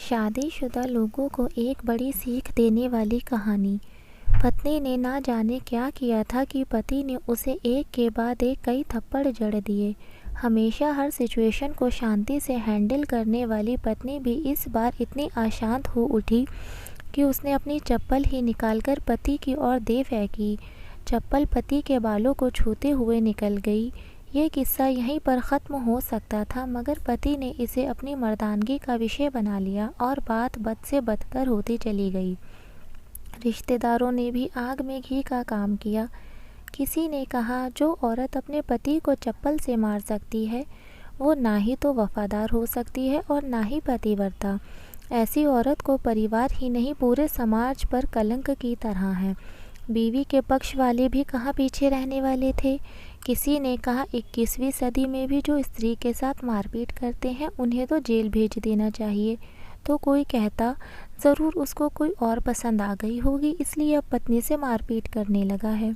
शादीशुदा लोगों को एक बड़ी सीख देने वाली कहानी। पत्नी ने ना जाने क्या किया था कि पति ने उसे एक के बाद एक कई थप्पड़ जड़ दिए। हमेशा हर सिचुएशन को शांति से हैंडल करने वाली पत्नी भी इस बार इतनी अशांत हो उठी कि उसने अपनी चप्पल ही निकालकर पति की ओर दे फेंकी। चप्पल पति के बालों को छूते हुए निकल गई। ये किस्सा यहीं पर ख़त्म हो सकता था, मगर पति ने इसे अपनी मर्दानगी का विषय बना लिया और बात बद से बदतर होती चली गई। रिश्तेदारों ने भी आग में घी का काम किया। किसी ने कहा, जो औरत अपने पति को चप्पल से मार सकती है वो ना ही तो वफादार हो सकती है और ना ही पतिव्रता। ऐसी औरत को परिवार ही नहीं पूरे समाज पर कलंक की तरह है। बीवी के पक्ष वाले भी कहाँ पीछे रहने वाले थे। किसी ने कहा, 21वीं सदी में भी जो स्त्री के साथ मारपीट करते हैं उन्हें तो जेल भेज देना चाहिए। तो कोई कहता, ज़रूर उसको कोई और पसंद आ गई होगी इसलिए अब पत्नी से मारपीट करने लगा है।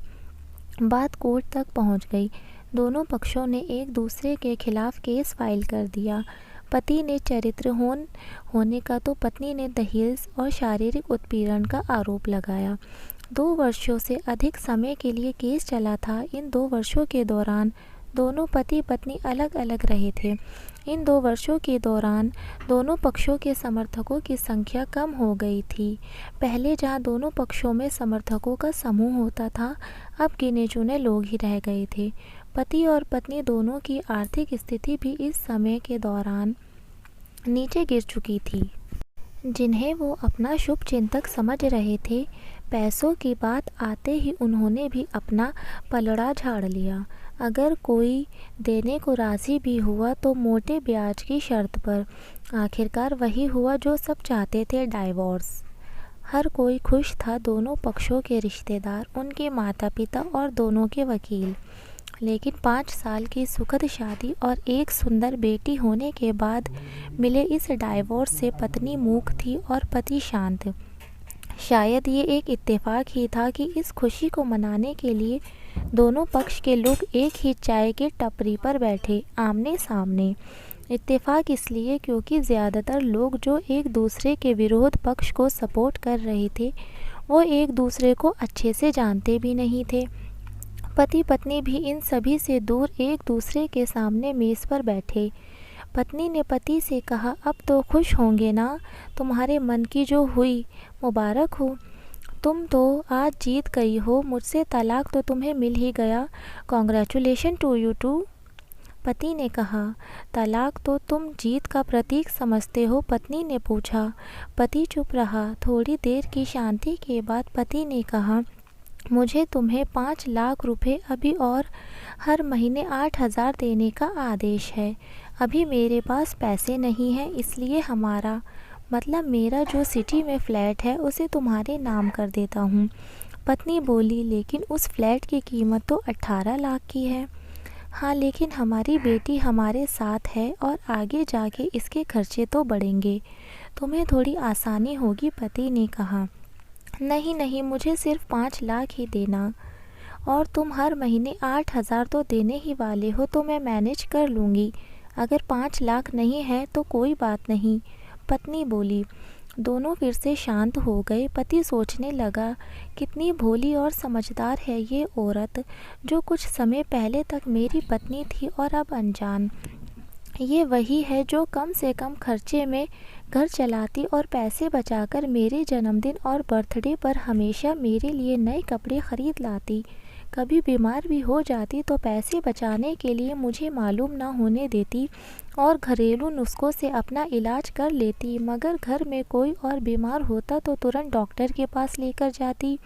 बात कोर्ट तक पहुंच गई। दोनों पक्षों ने एक दूसरे के खिलाफ केस फाइल कर दिया। पति ने चरित्रहीन होने का तो पत्नी ने दहेज और शारीरिक उत्पीड़न का आरोप लगाया। 2 वर्षों से अधिक समय के लिए केस चला था। इन 2 वर्षों के दौरान दोनों पति पत्नी अलग अलग रहे थे। इन 2 वर्षों के दौरान दोनों पक्षों के समर्थकों की संख्या कम हो गई थी। पहले जहां दोनों पक्षों में समर्थकों का समूह होता था, अब गिने चुने लोग ही रह गए थे। पति और पत्नी दोनों की आर्थिक स्थिति भी इस समय के दौरान नीचे गिर चुकी थी। जिन्हें वो अपना शुभ चिंतक समझ रहे थे, पैसों की बात आते ही उन्होंने भी अपना पलड़ा झाड़ लिया। अगर कोई देने को राज़ी भी हुआ तो मोटे ब्याज की शर्त पर। आखिरकार वही हुआ जो सब चाहते थे, डाइवोर्स। हर कोई खुश था, दोनों पक्षों के रिश्तेदार, उनके माता पिता और दोनों के वकील। लेकिन 5 साल की सुखद शादी और एक सुंदर बेटी होने के बाद मिले इस डाइवोर्स से पत्नी मूक थी और पति शांत। शायद ये एक इत्तेफाक ही था कि इस खुशी को मनाने के लिए दोनों पक्ष के लोग एक ही चाय की टपरी पर बैठे, आमने सामने। इत्तेफाक इसलिए क्योंकि ज़्यादातर लोग जो एक दूसरे के विरोध पक्ष को सपोर्ट कर रहे थे वो एक दूसरे को अच्छे से जानते भी नहीं थे। पति पत्नी भी इन सभी से दूर एक दूसरे के सामने मेज़ पर बैठे। पत्नी ने पति से कहा, अब तो खुश होंगे ना, तुम्हारे मन की जो हुई मुबारक हो। तुम तो आज जीत गई हो, मुझसे तलाक तो तुम्हें मिल ही गया। Congratulation to you too. पति ने कहा, तलाक तो तुम जीत का प्रतीक समझते हो? पत्नी ने पूछा। पति चुप रहा। थोड़ी देर की शांति के बाद पति ने कहा, मुझे तुम्हें 5 लाख रुपए अभी और हर महीने 8,000 देने का आदेश है। अभी मेरे पास पैसे नहीं हैं, इसलिए हमारा मतलब मेरा जो सिटी में फ्लैट है उसे तुम्हारे नाम कर देता हूँ। पत्नी बोली, लेकिन उस फ्लैट की कीमत तो 18 लाख की है। हाँ, लेकिन हमारी बेटी हमारे साथ है और आगे जाके इसके खर्चे तो बढ़ेंगे, तुम्हें थोड़ी आसानी होगी। पति ने कहा, नहीं नहीं, मुझे सिर्फ 5 लाख ही देना, और तुम हर महीने 8,000 तो देने ही वाले हो, तो मैं मैनेज कर लूँगी। अगर 5 लाख नहीं है तो कोई बात नहीं, पत्नी बोली। दोनों फिर से शांत हो गए। पति सोचने लगा, कितनी भोली और समझदार है ये औरत, जो कुछ समय पहले तक मेरी पत्नी थी और अब अनजान। ये वही है जो कम से कम खर्चे में घर चलाती और पैसे बचाकर मेरे जन्मदिन और बर्थडे पर हमेशा मेरे लिए नए कपड़े खरीद लाती। कभी बीमार भी हो जाती तो पैसे बचाने के लिए मुझे मालूम ना होने देती और घरेलू नुस्खों से अपना इलाज कर लेती। मगर घर में कोई और बीमार होता तो तुरंत डॉक्टर के पास लेकर जाती।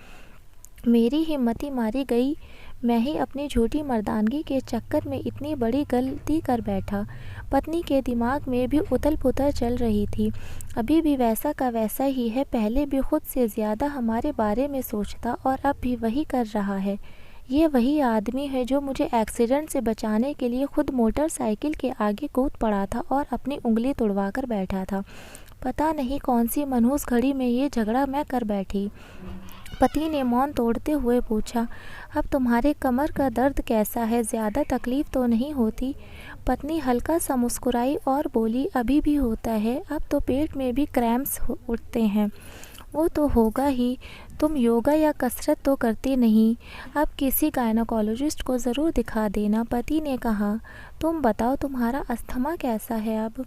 मेरी हिम्मत मारी गई। मैं ही अपनी झूठी मर्दानगी के चक्कर में इतनी बड़ी गलती कर बैठा। पत्नी के दिमाग में भी उथल पुथल चल रही थी। अभी भी वैसा का वैसा ही है। पहले भी खुद से ज़्यादा हमारे बारे में सोचता और अब भी वही कर रहा है। ये वही आदमी है जो मुझे एक्सीडेंट से बचाने के लिए खुद मोटरसाइकिल के आगे कूद पड़ा था और अपनी उंगली तुड़वा कर बैठा था। पता नहीं कौन सी मनहूस घड़ी में ये झगड़ा मैं कर बैठी। पति ने मौन तोड़ते हुए पूछा, अब तुम्हारे कमर का दर्द कैसा है? ज़्यादा तकलीफ तो नहीं होती? पत्नी हल्का सा मुस्कुराई और बोली, अभी भी होता है, अब तो पेट में भी क्रैम्प्स उठते हैं। वो तो होगा ही, तुम योगा या कसरत तो करती नहीं। अब किसी गायनोकोलॉजिस्ट को ज़रूर दिखा देना। पति ने कहा, तुम बताओ तुम्हारा अस्थमा कैसा है अब?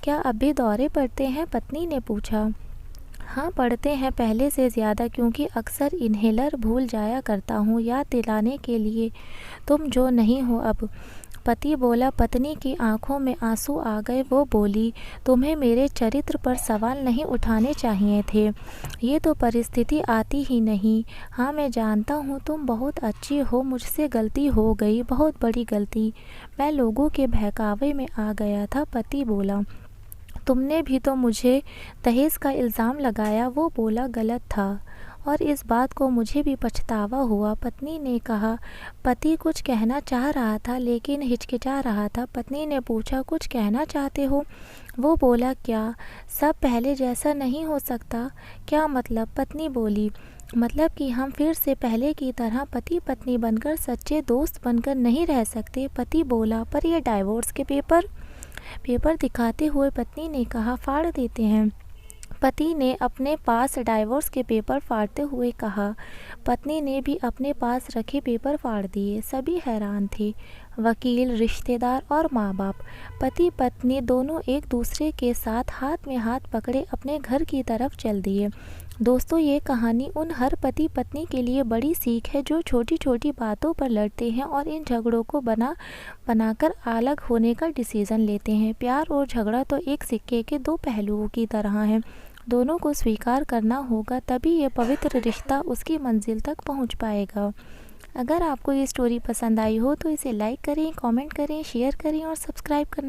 क्या अब भी दौरे पड़ते हैं? पत्नी ने पूछा। हाँ, पढ़ते हैं, पहले से ज़्यादा, क्योंकि अक्सर इन्हेलर भूल जाया करता हूँ याद दिलाने के लिए, तुम जो नहीं हो अब। पति बोला। पत्नी की आंखों में आंसू आ गए। वो बोली, तुम्हें मेरे चरित्र पर सवाल नहीं उठाने चाहिए थे, ये तो परिस्थिति आती ही नहीं। हाँ, मैं जानता हूँ तुम बहुत अच्छी हो, मुझसे गलती हो गई, बहुत बड़ी गलती, मैं लोगों के बहकावे में आ गया था। पति बोला, तुमने भी तो मुझे दहेज का इल्ज़ाम लगाया। वो बोला, गलत था और इस बात को मुझे भी पछतावा हुआ। पत्नी ने कहा। पति कुछ कहना चाह रहा था लेकिन हिचकिचा रहा था। पत्नी ने पूछा, कुछ कहना चाहते हो? वो बोला, क्या सब पहले जैसा नहीं हो सकता? क्या मतलब? पत्नी बोली, मतलब कि हम फिर से पहले की तरह पति पत्नी बनकर, सच्चे दोस्त बनकर नहीं रह सकते? पति बोला, पर ये डाइवोर्स के पेपर दिखाते हुए पत्नी ने कहा, फाड़ देते हैं। पति ने अपने पास डाइवोर्स के पेपर फाड़ते हुए कहा। पत्नी ने भी अपने पास रखे पेपर फाड़ दिए। सभी हैरान थे, वकील, रिश्तेदार और माँ बाप। पति पत्नी दोनों एक दूसरे के साथ हाथ में हाथ पकड़े अपने घर की तरफ चल दिए। दोस्तों, ये कहानी उन हर पति पत्नी के लिए बड़ी सीख है जो छोटी छोटी बातों पर लड़ते हैं और इन झगड़ों को बनाकर अलग होने का डिसीज़न लेते हैं। प्यार और झगड़ा तो एक सिक्के के दो पहलुओं की तरह हैं, दोनों को स्वीकार करना होगा, तभी ये पवित्र रिश्ता उसकी मंजिल तक पहुंच पाएगा। अगर आपको ये स्टोरी पसंद आई हो तो इसे लाइक करें, कमेंट करें, शेयर करें और सब्सक्राइब करना